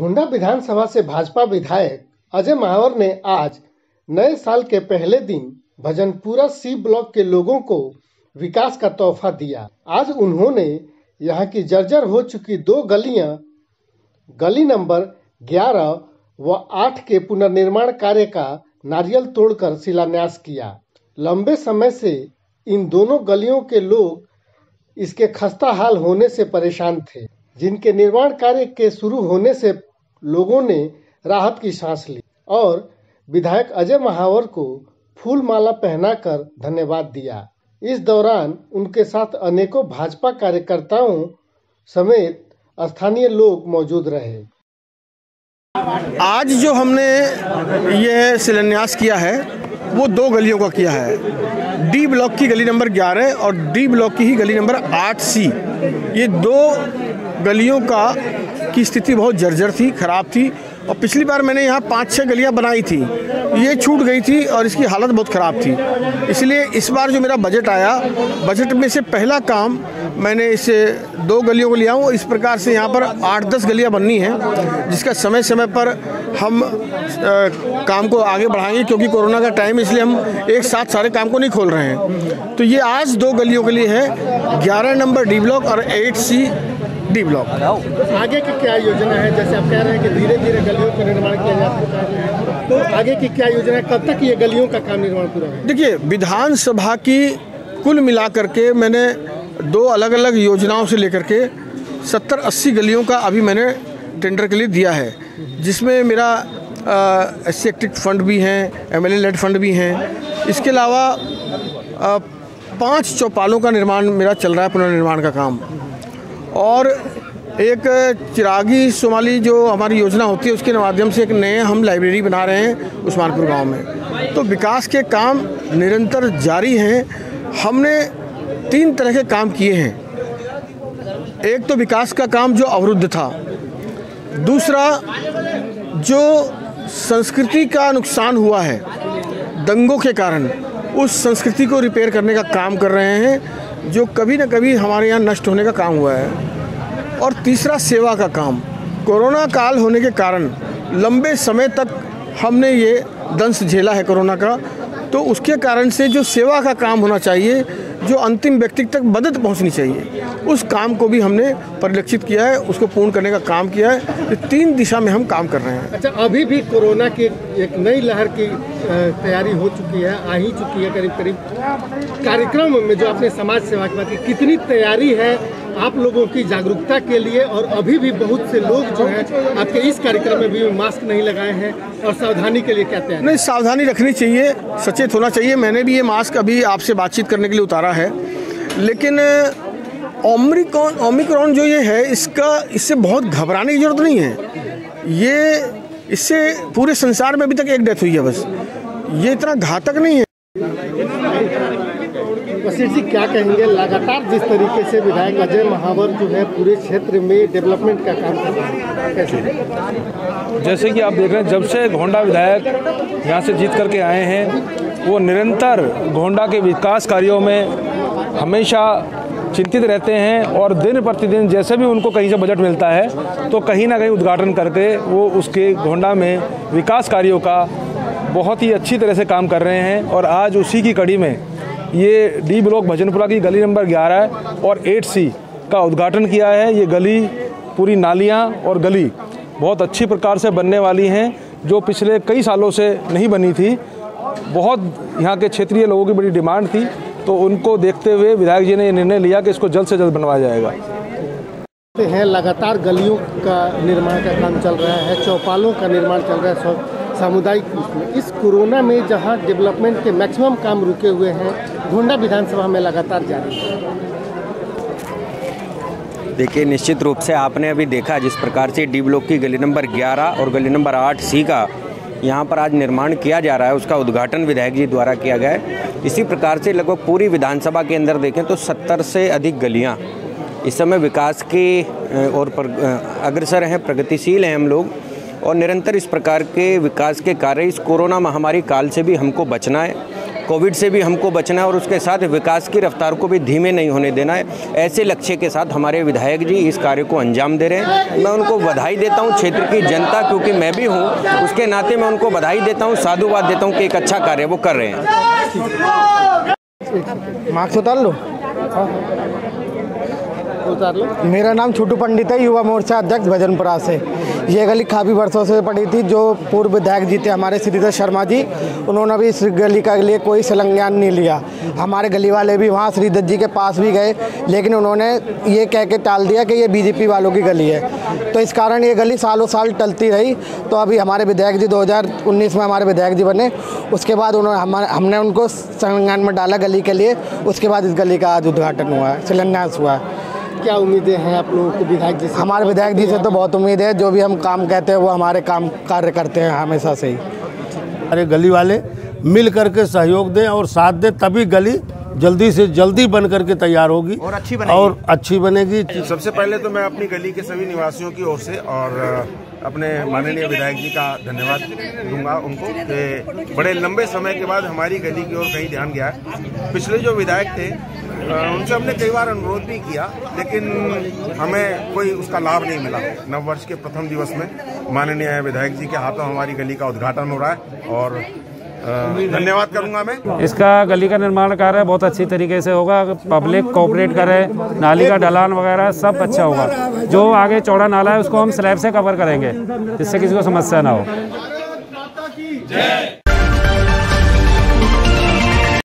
गोंडा विधानसभा से भाजपा विधायक अजय महावर ने आज नए साल के पहले दिन भजनपुरा सी ब्लॉक के लोगों को विकास का तोहफा दिया। आज उन्होंने यहां की जर्जर हो चुकी 2 गलियां, गली नंबर 11 व 8 के पुनर्निर्माण कार्य का नारियल तोड़कर शिलान्यास किया। लंबे समय से इन दोनों गलियों के लोग इसके खस्ता हाल होने से परेशान थे, जिनके निर्माण कार्य के शुरू होने से लोगों ने राहत की सांस ली और विधायक अजय महावर को फूल माला पहनाकर धन्यवाद दिया। इस दौरान उनके साथ अनेकों भाजपा कार्यकर्ताओं समेत स्थानीय लोग मौजूद रहे। आज जो हमने ये शिलान्यास किया है वो 2 गलियों का किया है। डी ब्लॉक की गली नंबर 11 और डी ब्लॉक की ही गली नंबर 8C। ये 2 गलियों की स्थिति बहुत जर्जर थी, खराब थी और पिछली बार मैंने यहाँ 5-6 गलियाँ बनाई थी, ये छूट गई थी और इसकी हालत बहुत ख़राब थी। इसलिए इस बार जो मेरा बजट आया, बजट में से पहला काम मैंने इस 2 गलियों को लिया हूँ। इस प्रकार से यहाँ पर 8-10 गलियाँ बननी हैं, जिसका समय समय पर हम काम को आगे बढ़ाएंगे, क्योंकि कोरोना का टाइम, इसलिए हम एक साथ सारे काम को नहीं खोल रहे हैं। तो ये आज 2 गलियों के लिए है, 11 नंबर डी ब्लॉक और 8C डी ब्लॉक। आगे की क्या योजना है? जैसे आप कह रहे हैं कि धीरे धीरे गलियों का निर्माण किया जा सकता है, तो आगे की क्या योजना है? कब तक ये गलियों का काम निर्माण पूरा होगा? देखिए, विधानसभा की कुल मिलाकर के मैंने 2 अलग अलग योजनाओं से लेकर के 70-80 गलियों का अभी मैंने टेंडर के लिए दिया है, जिसमें मेरा SC एक्टिव फंड भी हैं, MLA लेड फंड भी हैं। इसके अलावा 5 चौपालों का निर्माण मेरा चल रहा है, पुनर्निर्माण का काम, और एक चिरागी सोमाली जो हमारी योजना होती है उसके माध्यम से एक नए हम लाइब्रेरी बना रहे हैं उस्मानपुर गांव में। तो विकास के काम निरंतर जारी हैं। हमने 3 तरह के काम किए हैं। एक तो विकास का काम जो अवरुद्ध था, दूसरा जो संस्कृति का नुकसान हुआ है दंगों के कारण, उस संस्कृति को रिपेयर करने का काम कर रहे हैं, जो कभी न कभी हमारे यहाँ नष्ट होने का काम हुआ है। और तीसरा सेवा का काम। कोरोना काल होने के कारण लंबे समय तक हमने ये दंश झेला है कोरोना का, तो उसके कारण से जो सेवा का काम होना चाहिए, जो अंतिम व्यक्ति तक मदद पहुंचनी चाहिए, उस काम को भी हमने परिलक्षित किया है, उसको पूर्ण करने का काम किया है। तो 3 दिशा में हम काम कर रहे हैं। अच्छा, अभी भी कोरोना की एक नई लहर की तैयारी हो चुकी है, आ ही चुकी है करीब करीब। कार्यक्रम में जो आपने समाज सेवा की बात की, कितनी तैयारी है आप लोगों की जागरूकता के लिए? और अभी भी बहुत से लोग जो हैं आपके इस कार्यक्रम में भी मास्क नहीं लगाए हैं, और सावधानी के लिए क्या तैयारी? नहीं, सावधानी रखनी चाहिए, सचेत होना चाहिए। मैंने भी ये मास्क अभी आपसे बातचीत करने के लिए उतारा है, लेकिन ओमिक्रॉन जो ये है, इससे बहुत घबराने की जरूरत नहीं है। इससे पूरे संसार में अभी तक 1 डेथ हुई है बस, ये इतना घातक नहीं है। वसीर जी, क्या कहेंगे? लगातार जिस तरीके से विधायक अजय महावर जो है पूरे क्षेत्र में डेवलपमेंट का काम कर रहे हैं, कैसे? जैसे कि आप देख रहे हैं, जब से गोंडा विधायक यहाँ से जीत करके आए हैं, वो निरंतर गोंडा के विकास कार्यों में हमेशा चिंतित रहते हैं, और दिन प्रतिदिन जैसे भी उनको कहीं से बजट मिलता है तो कहीं ना कहीं उद्घाटन करके वो उसके गोंडा में विकास कार्यों का बहुत ही अच्छी तरह से काम कर रहे हैं। और आज उसी की कड़ी में ये डी ब्लॉक भजनपुरा की गली नंबर 11 और 8C का उद्घाटन किया है। ये गली, पूरी नालियाँ और गली बहुत अच्छी प्रकार से बनने वाली हैं, जो पिछले कई सालों से नहीं बनी थी। बहुत यहाँ के क्षेत्रीय लोगों की बड़ी डिमांड थी, तो उनको देखते हुए विधायक जी ने ये निर्णय लिया कि इसको जल्द से जल्द बनवाया जाएगा। लगातार गलियों का निर्माण का काम चल रहा है, चौपालों का निर्माण चल रहा है सामुदायिक में। इस कोरोना में जहां डेवलपमेंट के मैक्सिमम काम रुके हुए हैं, गोंडा विधानसभा में लगातार जारी है। देखिए, निश्चित रूप से आपने अभी देखा जिस प्रकार से डी ब्लॉक की गली नंबर 11 और गली नंबर 8C का यहाँ पर आज निर्माण किया जा रहा है, उसका उद्घाटन विधायक जी द्वारा किया गया है। इसी प्रकार से लगभग पूरी विधानसभा के अंदर देखें तो 70 से अधिक गलियाँ इस समय विकास के और अग्रसर हैं, प्रगतिशील हैं हम लोग, और निरंतर इस प्रकार के विकास के कार्य, इस कोरोना महामारी काल से भी हमको बचना है। कोविड से भी हमको बचना है और उसके साथ विकास की रफ्तार को भी धीमे नहीं होने देना है। ऐसे लक्ष्य के साथ हमारे विधायक जी इस कार्य को अंजाम दे रहे हैं। मैं उनको बधाई देता हूं, क्षेत्र की जनता क्योंकि मैं भी हूं उसके नाते मैं उनको बधाई देता हूं, साधुवाद देता हूं कि एक अच्छा कार्य वो कर रहे हैं। मार्क्स उतार लो। मेरा नाम छोटू पंडित है, युवा मोर्चा अध्यक्ष भजनपुरा से। ये गली काफ़ी वर्षों से पड़ी थी। जो पूर्व विधायक जी थे हमारे श्रीधर शर्मा जी, उन्होंने भी इस गली के लिए कोई संज्ञान नहीं लिया। हमारे गली वाले भी वहाँ श्रीधर जी के पास भी गए, लेकिन उन्होंने ये कह के टाल दिया कि ये बीजेपी वालों की गली है। तो इस कारण ये गली सालों साल टलती रही। तो अभी हमारे विधायक जी 2019 में हमारे विधायक जी बने, उसके बाद हमने उनको संज्ञान में डाला गली के लिए। उसके बाद इस गली का आज उद्घाटन हुआ है, शिलान्यास हुआ है। क्या उम्मीदें हैं आप लोगों को विधायक जी से? हमारे विधायक जी से तो बहुत उम्मीद है। जो भी हम काम कहते हैं वो हमारे काम कार्य करते हैं हमेशा से ही। अरे गली वाले मिल करके सहयोग दें और साथ दें, तभी गली जल्दी से जल्दी बन करके तैयार होगी और अच्छी बनेगी। सबसे पहले तो मैं अपनी गली के सभी निवासियों की ओर से और अपने माननीय विधायक जी का धन्यवाद दूंगा उनको कि बड़े लंबे समय के बाद हमारी गली की ओर कहीं ध्यान गया है। पिछले जो विधायक थे उनसे हमने कई बार अनुरोध भी किया, लेकिन हमें कोई उसका लाभ नहीं मिला। नव वर्ष के प्रथम दिवस में माननीय विधायक जी के हाथों हमारी गली का उद्घाटन हो रहा है और धन्यवाद करूंगा मैं। इसका गली का निर्माण कार्य बहुत अच्छी तरीके से होगा। पब्लिक कोऑपरेट करे, नाली का ढलान वगैरह सब अच्छा होगा। जो आगे चौड़ा नाला है उसको हम स्लैब से कवर करेंगे जिससे किसी को समस्या ना हो।